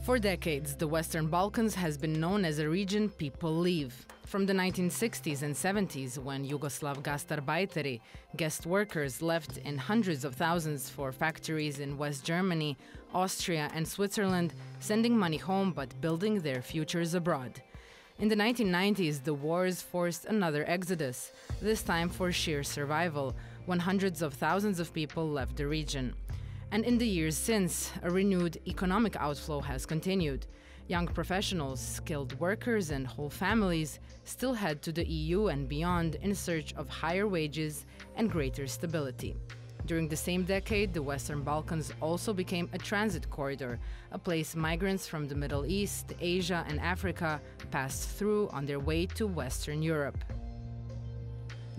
For decades, the Western Balkans has been known as a region people leave. From the 1960s and 70s, when Yugoslav gastarbeiteri, guest workers, left in hundreds of thousands for factories in West Germany, Austria and Switzerland, sending money home but building their futures abroad. In the 1990s, the wars forced another exodus, this time for sheer survival, when hundreds of thousands of people left the region. And in the years since, a renewed economic outflow has continued. Young professionals, skilled workers and whole families still head to the EU and beyond in search of higher wages and greater stability. During the same decade, the Western Balkans also became a transit corridor, a place migrants from the Middle East, Asia and Africa passed through on their way to Western Europe.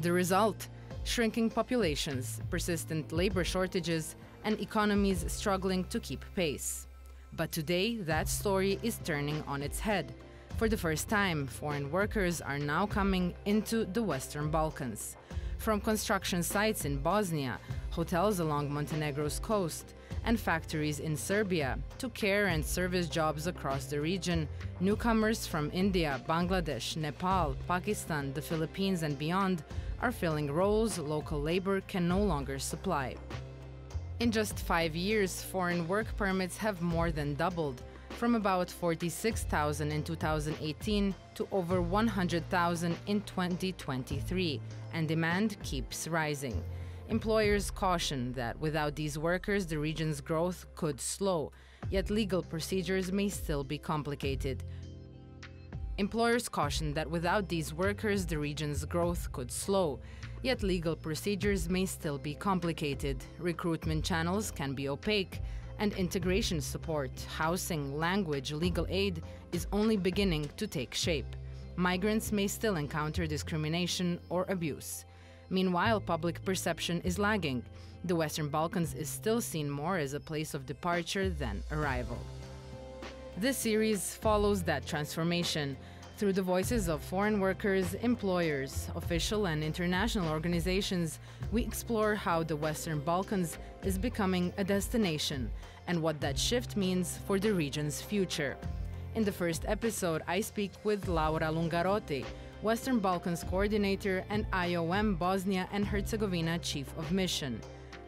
The result? Shrinking populations, persistent labor shortages, and economies struggling to keep pace. But today, that story is turning on its head. For the first time, foreign workers are now coming into the Western Balkans. From construction sites in Bosnia, hotels along Montenegro's coast, and factories in Serbia, to care and service jobs across the region, newcomers from India, Bangladesh, Nepal, Pakistan, the Philippines and beyond are filling roles local labor can no longer supply. In just 5 years, foreign work permits have more than doubled, from about 46,000 in 2018 to over 100,000 in 2023, and demand keeps rising. Employers caution that without these workers, the region's growth could slow, yet legal procedures may still be complicated. Employers caution that without these workers, the region's growth could slow, yet legal procedures may still be complicated, recruitment channels can be opaque, and integration support, housing, language, legal aid is only beginning to take shape. Migrants may still encounter discrimination or abuse. Meanwhile, public perception is lagging. The Western Balkans is still seen more as a place of departure than arrival. This series follows that transformation. Through the voices of foreign workers, employers, official and international organizations, we explore how the Western Balkans is becoming a destination and what that shift means for the region's future. In the first episode, I speak with Laura Lungarotti, Western Balkans Coordinator and IOM Bosnia and Herzegovina Chief of Mission,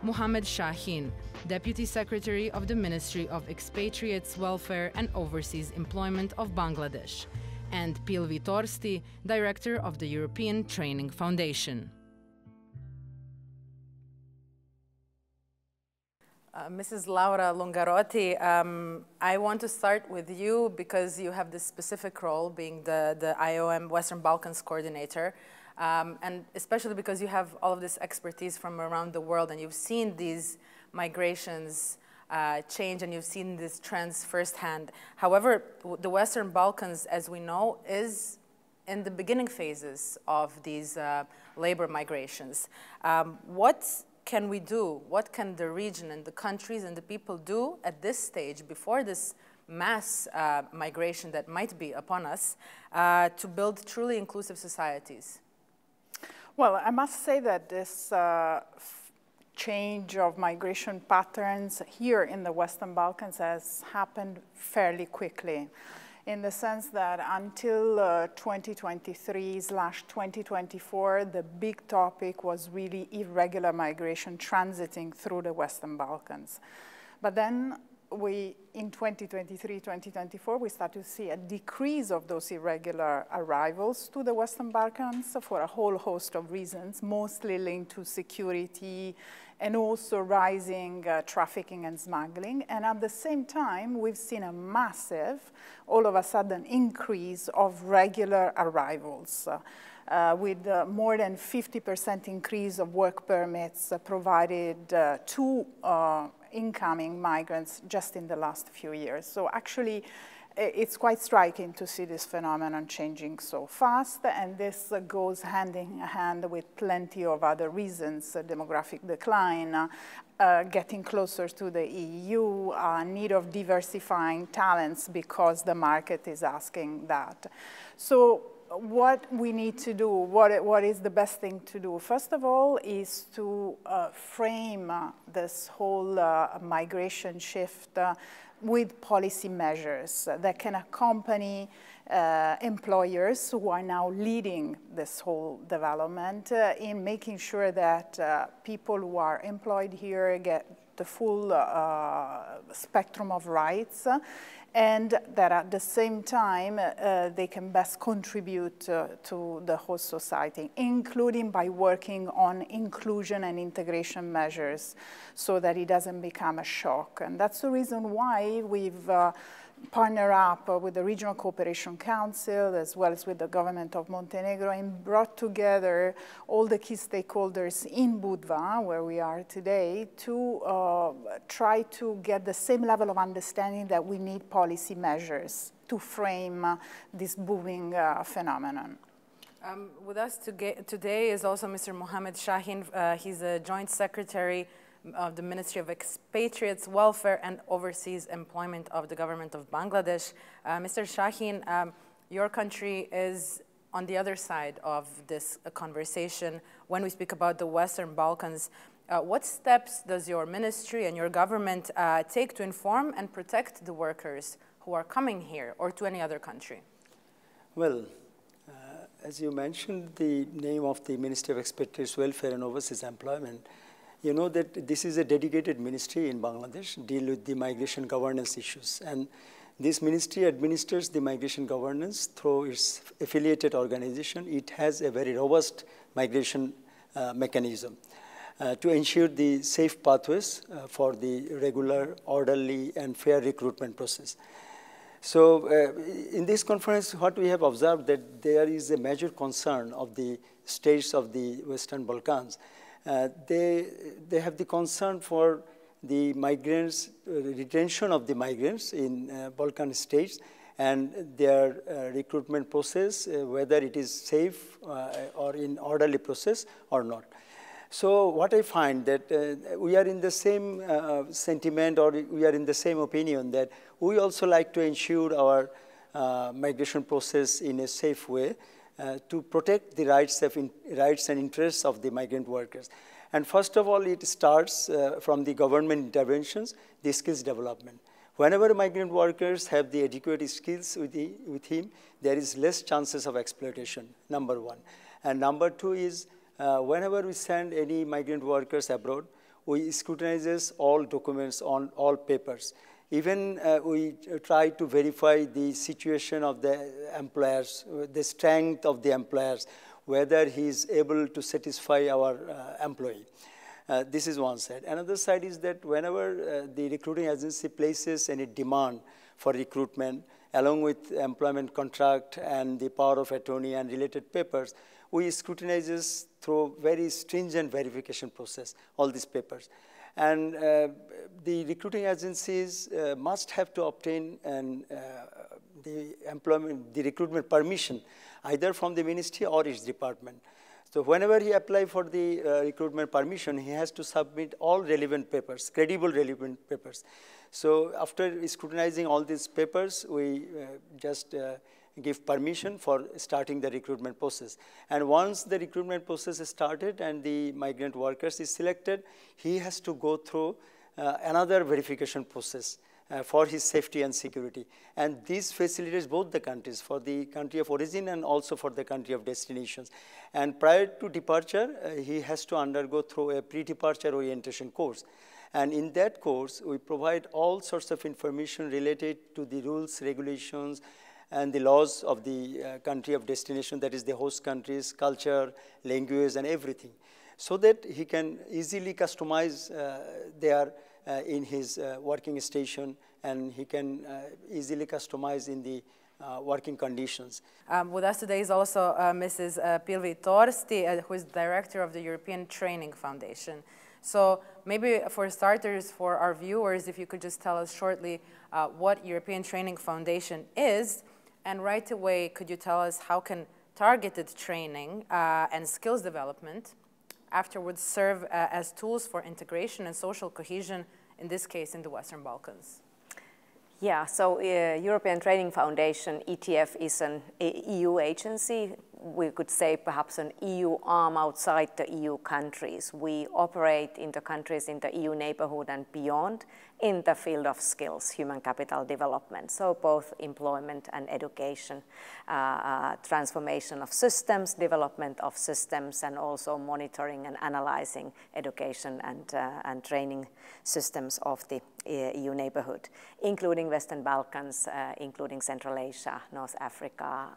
Mohamed Shaheen, Deputy Secretary of the Ministry of Expatriates, Welfare and Overseas Employment of Bangladesh, and Pilvi Torsti, Director of the European Training Foundation. Mrs. Laura Lungarotti, I want to start with you because you have this specific role being the IOM Western Balkans Coordinator, and especially because you have all of this expertise from around the world and you've seen these migrations change and you've seen these trends firsthand. However, the Western Balkans, as we know, is in the beginning phases of these labor migrations. What can we do? What can the region and the countries and the people do at this stage before this mass migration that might be upon us to build truly inclusive societies? Well, I must say that this change of migration patterns here in the Western Balkans has happened fairly quickly, in the sense that until 2023/2024, the big topic was really irregular migration transiting through the Western Balkans. But then in 2023-2024, we start to see a decrease of those irregular arrivals to the Western Balkans for a whole host of reasons, mostly linked to security and also rising trafficking and smuggling. And at the same time, we've seen a massive, all of a sudden, increase of regular arrivals. With more than 50% increase of work permits provided to incoming migrants just in the last few years. So actually, it's quite striking to see this phenomenon changing so fast, and this goes hand in hand with plenty of other reasons: demographic decline, getting closer to the EU, need of diversifying talents because the market is asking that. So what we need to do, what is the best thing to do? First of all is to frame this whole migration shift with policy measures that can accompany employers who are now leading this whole development in making sure that people who are employed here get the full spectrum of rights, and that at the same time they can best contribute to the whole society, including by working on inclusion and integration measures so that it doesn't become a shock. And that's the reason why we've partnered up with the Regional Cooperation Council as well as with the government of Montenegro and brought together all the key stakeholders in Budva, where we are today, to try to get the same level of understanding that we need policy measures to frame this booming phenomenon. With us today is also Mr. Mohamed Shaheen. He's a Joint Secretary of the Ministry of Expatriates, Welfare and Overseas Employment of the Government of Bangladesh. Mr. Shaheen, your country is on the other side of this conversation. When we speak about the Western Balkans, what steps does your ministry and your government take to inform and protect the workers who are coming here or to any other country? Well, as you mentioned, the name of the Ministry of Expatriates, Welfare and Overseas Employment, you know that this is a dedicated ministry in Bangladesh, deal with the migration governance issues. And this ministry administers the migration governance through its affiliated organization. It has a very robust migration mechanism to ensure the safe pathways for the regular, orderly, and fair recruitment process. So in this conference, what we have observed that there is a major concern of the states of the Western Balkans. They have the concern for the migrants, retention of the migrants in Balkan states and their recruitment process, whether it is safe or in orderly process or not. So what I find that we are in the same sentiment, or we are in the same opinion, that we also like to ensure our migration process in a safe way, to protect the rights and interests of the migrant workers. And first of all, it starts from the government interventions, the skills development. Whenever migrant workers have the adequate skills with him, there is less chances of exploitation, number one. And number two is, whenever we send any migrant workers abroad, we scrutinize all documents on all papers. Even we try to verify the situation of the employers, the strength of the employers, whether he is able to satisfy our employee. This is one side. Another side is that whenever the recruiting agency places any demand for recruitment, along with employment contract and the power of attorney and related papers, we scrutinize through very stringent verification process, all these papers. And the recruiting agencies must have to obtain the recruitment permission, either from the ministry or its department. So whenever he applies for the recruitment permission, he has to submit all relevant papers, credible relevant papers. So after scrutinizing all these papers, we just give permission for starting the recruitment process. And once the recruitment process is started and the migrant workers is selected, he has to go through another verification process for his safety and security. And this facilitates both the countries, for the country of origin and also for the country of destinations. And prior to departure, he has to undergo through a pre-departure orientation course. And in that course, we provide all sorts of information related to the rules, regulations, and the laws of the country of destination, that is the host country's culture, language, and everything, so that he can easily customize there in his working station, and he can easily customize in the working conditions. With us today is also Mrs. Pilvi Torsti, who is Director of the European Training Foundation. So maybe for starters, for our viewers, if you could just tell us shortly what European Training Foundation is, and right away, could you tell us how can targeted training and skills development afterwards serve as tools for integration and social cohesion, in this case in the Western Balkans? Yeah, so European Training Foundation, ETF, is an EU agency we could say perhaps an EU arm outside the EU countries. We operate in the countries in the EU neighborhood and beyond in the field of skills, human capital development. So both employment and education, transformation of systems, development of systems, and also monitoring and analyzing education and training systems of the EU neighborhood, including Western Balkans, including Central Asia, North Africa,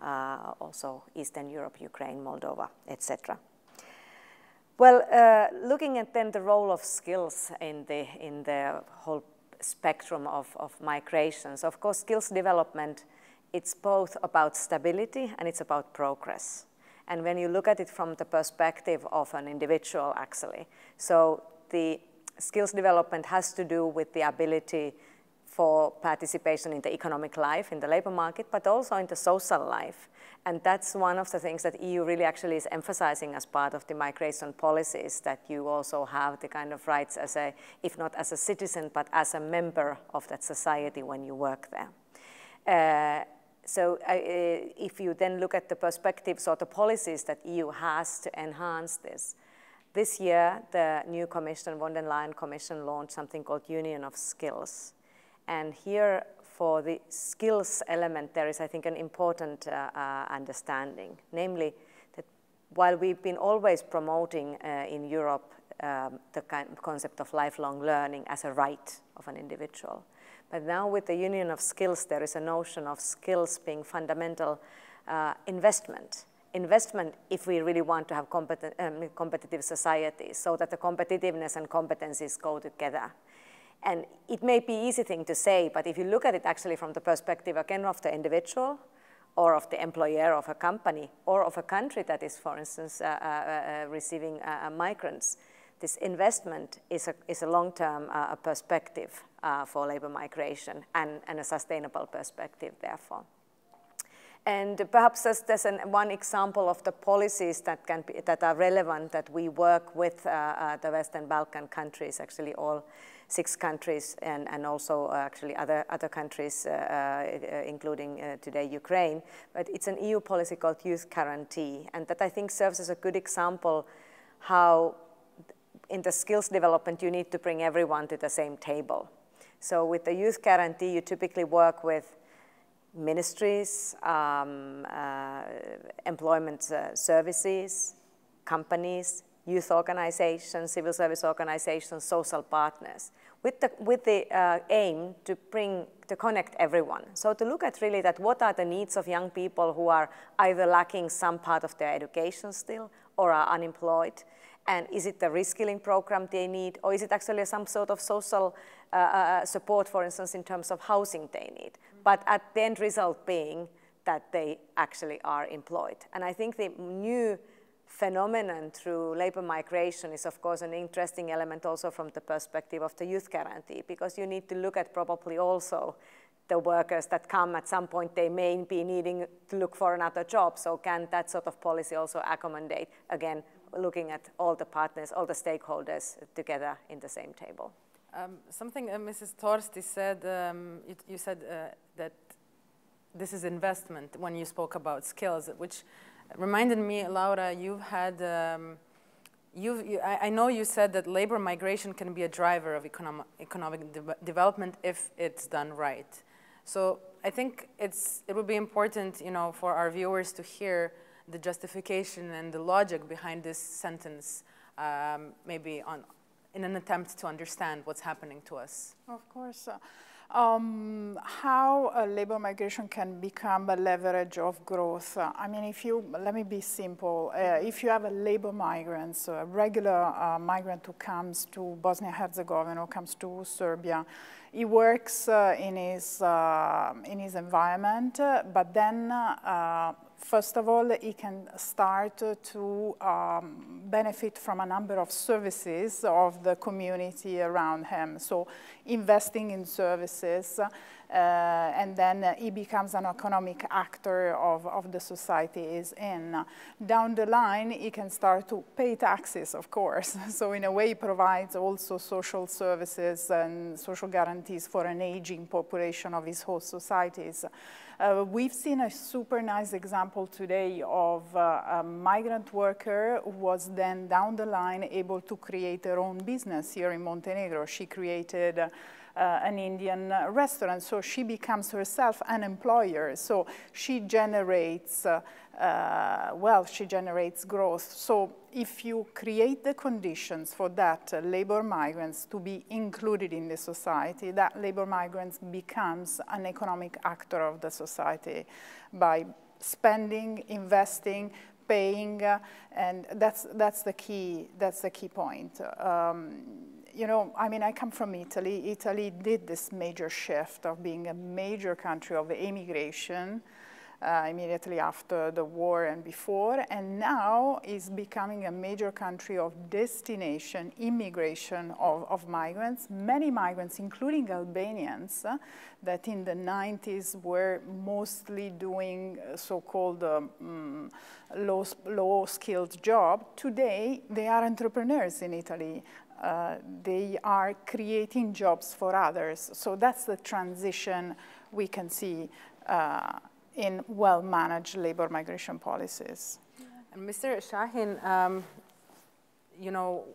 also Eastern Europe, Ukraine, Moldova, etc. Well, looking at then the role of skills in the whole spectrum of migrations, of course, skills development, it's both about stability and it's about progress. And when you look at it from the perspective of an individual, actually, so the skills development has to do with the ability for participation in the economic life, in the labor market, but also in the social life. And that's one of the things that EU really actually is emphasizing as part of the migration policies, that you also have the kind of rights as a, if not as a citizen, but as a member of that society when you work there. If you then look at the perspectives or the policies that EU has to enhance this year, the new Commission, von der Leyen Commission, launched something called Union of Skills. And here, for the skills element, there is, I think, an important understanding, namely that while we've been always promoting in Europe the concept of lifelong learning as a right of an individual, but now with the Union of Skills, there is a notion of skills being fundamental investment if we really want to have competitive societies, so that the competitiveness and competencies go together. And it may be an easy thing to say, but if you look at it actually from the perspective, again, of the individual, or of the employer of a company, or of a country that is, for instance, receiving migrants, this investment is a long-term perspective for labor migration and a sustainable perspective, therefore. And perhaps there's one example of the policies that are relevant, that we work with the Western Balkan countries, actually all 6 countries, and also actually other countries, including today Ukraine. But it's an EU policy called Youth Guarantee, and that I think serves as a good example how in the skills development you need to bring everyone to the same table. So with the Youth Guarantee, you typically work with ministries, employment services, companies, youth organizations, civil service organizations, social partners, with the aim to connect everyone. So to look at really that what are the needs of young people who are either lacking some part of their education still or are unemployed, and is it the reskilling program they need, or is it actually some sort of social support, for instance, in terms of housing they need, but at the end result being that they actually are employed. And I think the new phenomenon through labor migration is, of course, an interesting element also from the perspective of the Youth Guarantee, because you need to look at probably also the workers that come at some point, they may be needing to look for another job. So can that sort of policy also accommodate, again, looking at all the partners, all the stakeholders together in the same table? Something Mrs. Torsti said, you said that this is investment when you spoke about skills, which reminded me, Laura, you've had, I know you said that labor migration can be a driver of economic development if it's done right. So I think it would be important, for our viewers to hear the justification and the logic behind this sentence, maybe in an attempt to understand what's happening to us. Of course. How labor migration can become a leverage of growth. I mean, let me be simple. If you have a labor migrant, so a regular migrant who comes to Bosnia-Herzegovina or comes to Serbia, he works in his environment, but then first of all, he can start to benefit from a number of services of the community around him. So investing in services and then he becomes an economic actor of the society he's in. Down the line, he can start to pay taxes, of course. So in a way, he provides also social services and social guarantees for an aging population of his host societies. We've seen a super nice example today of a migrant worker who was then down the line able to create her own business here in Montenegro. She created an Indian restaurant, so she becomes herself an employer. So she generates wealth, she generates growth. So if you create the conditions for that labor migrants to be included in the society, that labor migrants becomes an economic actor of the society by spending, investing, paying, and that's the key point. You know, I mean, I come from Italy. Italy did this major shift of being a major country of immigration immediately after the war and before, and now is becoming a major country of destination, immigration of migrants. Many migrants, including Albanians, that in the 90s were mostly doing so-called low-skilled job. Today, they are entrepreneurs in Italy. They are creating jobs for others. So that's the transition we can see in well-managed labor migration policies. And Mr. Shaheen, you know,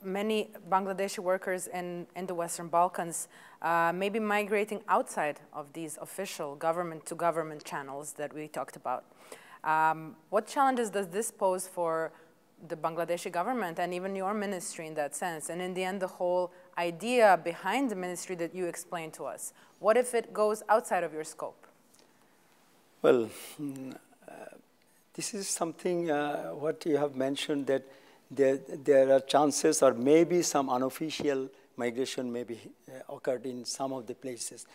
many Bangladeshi workers in the Western Balkans may be migrating outside of these official government-to-government channels that we talked about. What challenges does this pose for the Bangladeshi government and even your ministry in that sense? And in the end, the whole idea behind the ministry that you explained to us, what if it goes outside of your scope? Well, this is something what you have mentioned, that there are chances or maybe some unofficial migration may be occurred in some of the places.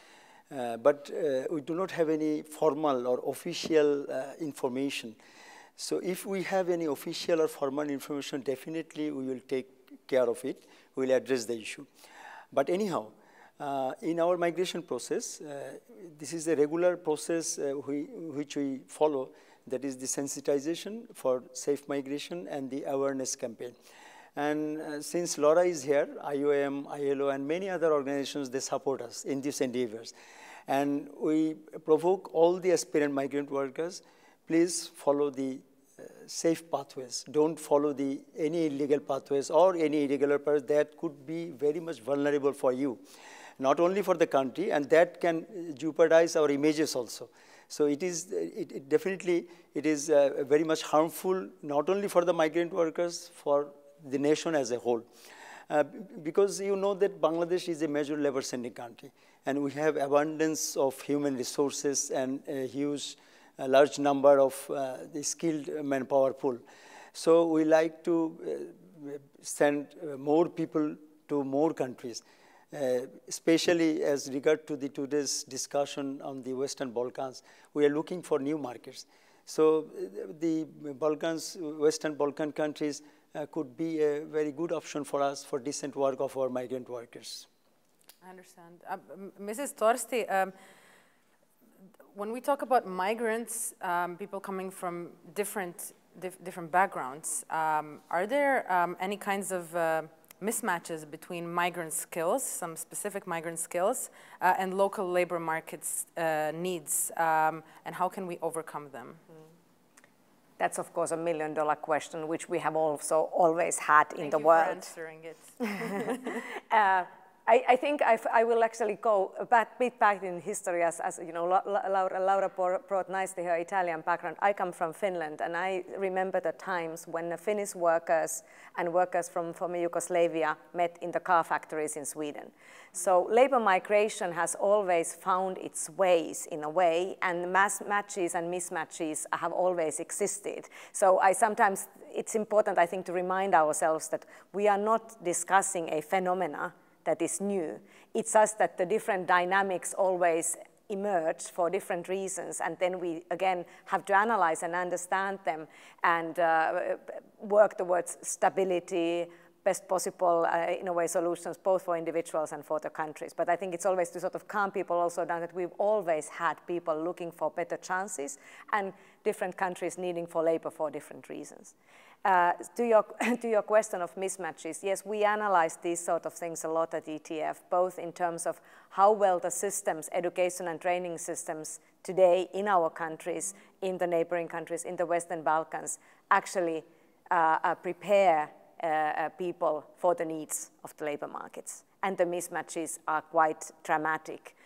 But we do not have any formal or official information. So if we have any official or formal information, definitely we will take care of it. We will address the issue. But anyhow, in our migration process, this is a regular process which we follow, that is the sensitization for safe migration and the awareness campaign. And since Laura is here, IOM, ILO, and many other organizations, they support us in these endeavors. And we provoke all the aspirant migrant workers, please follow the safe pathways. Don't follow any illegal pathways or any irregular pathways that could be very much vulnerable for you, not only for the country, and that can jeopardize our images also. So it is definitely very much harmful, not only for the migrant workers, for the nation as a whole. Because you know that Bangladesh is a major labor-sending country, and we have abundance of human resources and a large number of the skilled manpower pool. So we like to send more people to more countries, especially as regard to today's discussion on the Western Balkans. We are looking for new markets. So the Balkans, Western Balkan countries could be a very good option for us for decent work of our migrant workers. I understand. Mrs. Torsti, when we talk about migrants, people coming from different backgrounds, are there any kinds of mismatches between migrant skills, some specific migrant skills, and local labor markets needs, and how can we overcome them? That's, of course, a million-dollar question, which we have also always had in the world. Thank you for answering it. I think I will actually go a bit back in history, as you know, Laura brought nicely her Italian background. I come from Finland, and I remember the times when the Finnish workers and workers from former Yugoslavia met in the car factories in Sweden. So labor migration has always found its ways in a way, and mass matches and mismatches have always existed. So sometimes it's important, I think, to remind ourselves that we are not discussing a phenomena that is new. It's just that the different dynamics always emerge for different reasons, and then we, again, have to analyze and understand them and work towards stability, best possible, in a way, solutions both for individuals and for the countries. But I think it's always to sort of calm people also down that we've always had people looking for better chances and different countries needing for labor for different reasons. To your question of mismatches, yes, we analyze these sort of things a lot at ETF, both in terms of how well the systems, education and training systems today in our countries, in the neighboring countries, in the Western Balkans, actually prepare people for the needs of the labor markets. And the mismatches are quite dramatic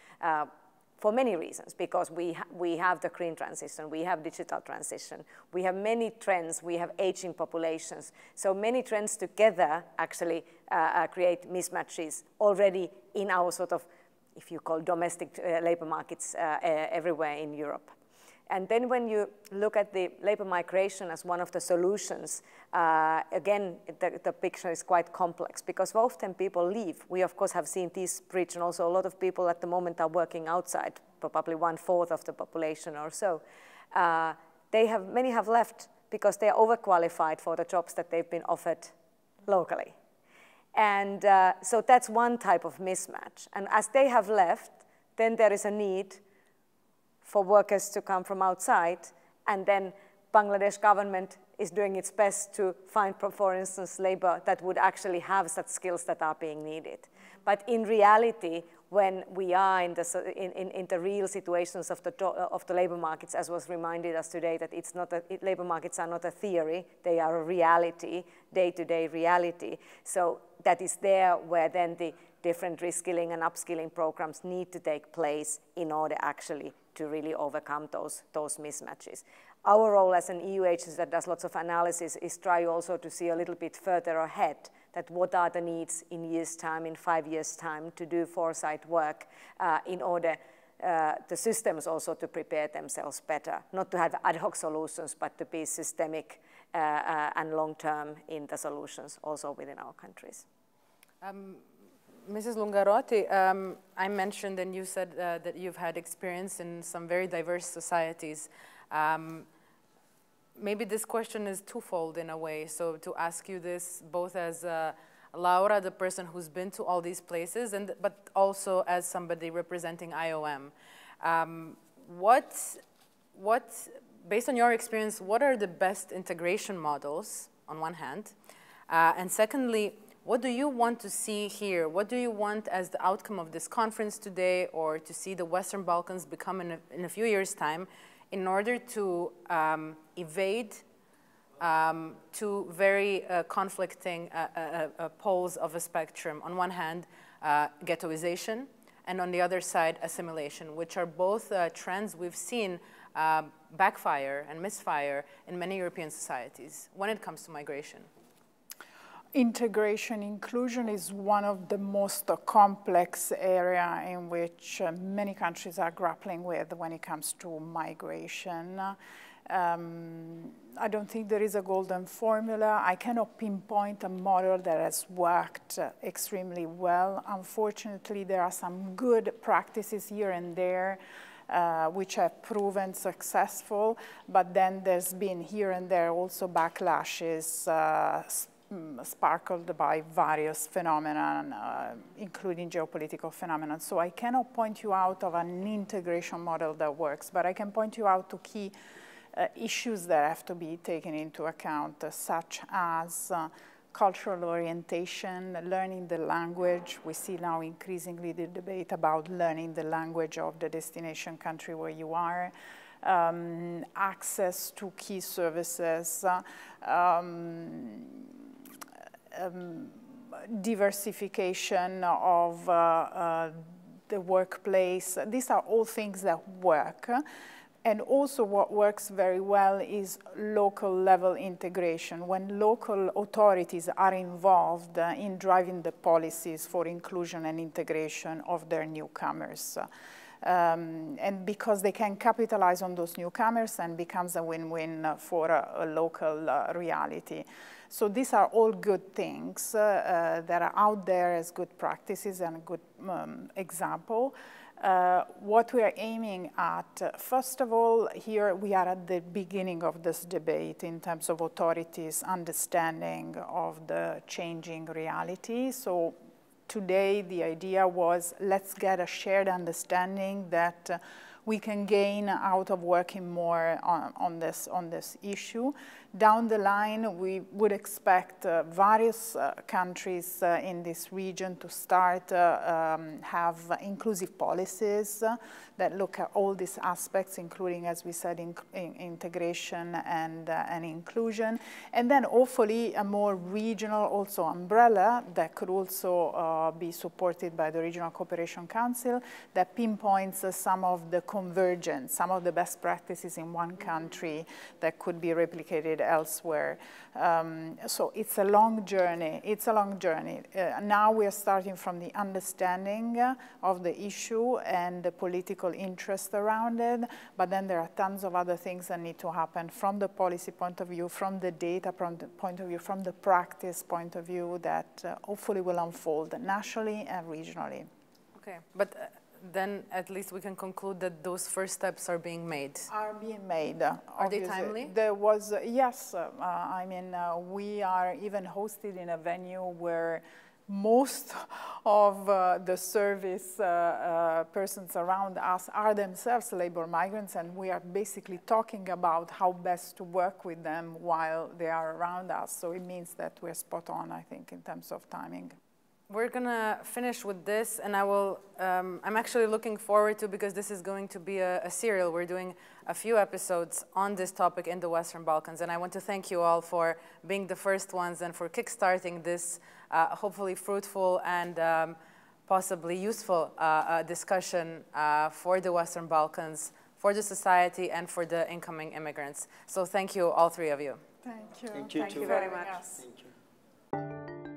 for many reasons, because we have the green transition, we have digital transition, we have many trends, we have aging populations. So many trends together actually create mismatches already in our sort of, if you call domestic labor markets everywhere in Europe. And then when you look at the labor migration as one of the solutions, again, the picture is quite complex, because often people leave. We, of course, have seen this breach, and also a lot of people at the moment are working outside, probably 1/4 of the population or so. Many have left because they are overqualified for the jobs that they've been offered locally. And so that's one type of mismatch. And as they have left, then there is a need for workers to come from outside, and then Bangladesh government is doing its best to find, for instance, labor that would actually have such skills that are being needed. But in reality, when we are in the real situations of the labor markets, as was reminded us today, that it's not labor markets are not a theory, they are a reality, day-to-day reality. So that is there where then the different reskilling and upskilling programs need to take place in order actually to really overcome those mismatches. Our role as an EU agency that does lots of analysis is try also to see a little bit further ahead, that what are the needs in years' time, in 5 years' time, to do foresight work in order the systems also to prepare themselves better, not to have ad hoc solutions, but to be systemic and long-term in the solutions also within our countries. Mrs. Lungarotti, I mentioned, and you said that you've had experience in some very diverse societies. Maybe this question is twofold in a way. So to ask you this both as Laura, the person who's been to all these places, but also as somebody representing IOM. Based on your experience, what are the best integration models on one hand? And secondly, what do you want to see here? What do you want as the outcome of this conference today, or to see the Western Balkans become in a few years' time, in order to evade two very conflicting poles of a spectrum? On one hand, ghettoization, and on the other side, assimilation, which are both trends we've seen backfire and misfire in many European societies when it comes to migration. Integration, inclusion is one of the most complex area in which many countries are grappling with when it comes to migration. I don't think there is a golden formula. I cannot pinpoint a model that has worked extremely well. Unfortunately, there are some good practices here and there which have proven successful, but then there's been here and there also backlashes sparkled by various phenomena, including geopolitical phenomena. So I cannot point you out of an integration model that works, but I can point you out to key issues that have to be taken into account, such as cultural orientation, learning the language. We see now increasingly the debate about learning the language of the destination country where you are, access to key services, diversification of the workplace. These are all things that work. And also what works very well is local level integration, when local authorities are involved in driving the policies for inclusion and integration of their newcomers. And because they can capitalize on those newcomers and becomes a win-win for a local reality. So these are all good things that are out there as good practices and a good example. What we are aiming at, first of all, here we are at the beginning of this debate in terms of authorities' understanding of the changing reality. So today the idea was, let's get a shared understanding that we can gain out of working more on this issue. Down the line, we would expect various countries in this region to start have inclusive policies that look at all these aspects, including, as we said, integration and inclusion. And then hopefully a more regional also umbrella that could also be supported by the Regional Cooperation Council that pinpoints some of the convergence, some of the best practices in one country that could be replicated elsewhere. So it's a long journey. It's a long journey. Now we are starting from the understanding of the issue and the political interest around it, but then there are tons of other things that need to happen from the policy point of view, from the data point of view, from the practice point of view that hopefully will unfold nationally and regionally. Okay, but then at least we can conclude that those first steps are being made. Are being made. Are they timely? There was, yes. I mean, we are even hosted in a venue where most of the service persons around us are themselves labor migrants, and we are basically talking about how best to work with them while they are around us. So it means that we're spot on, I think, in terms of timing. We're gonna finish with this, and I will, I'm actually looking forward to, because this is going to be a serial. We're doing a few episodes on this topic in the Western Balkans, and I want to thank you all for being the first ones and for kickstarting this hopefully fruitful and possibly useful discussion for the Western Balkans, for the society, and for the incoming immigrants. So thank you, all three of you. Thank you. Thank you, Thank you very much. Thank you.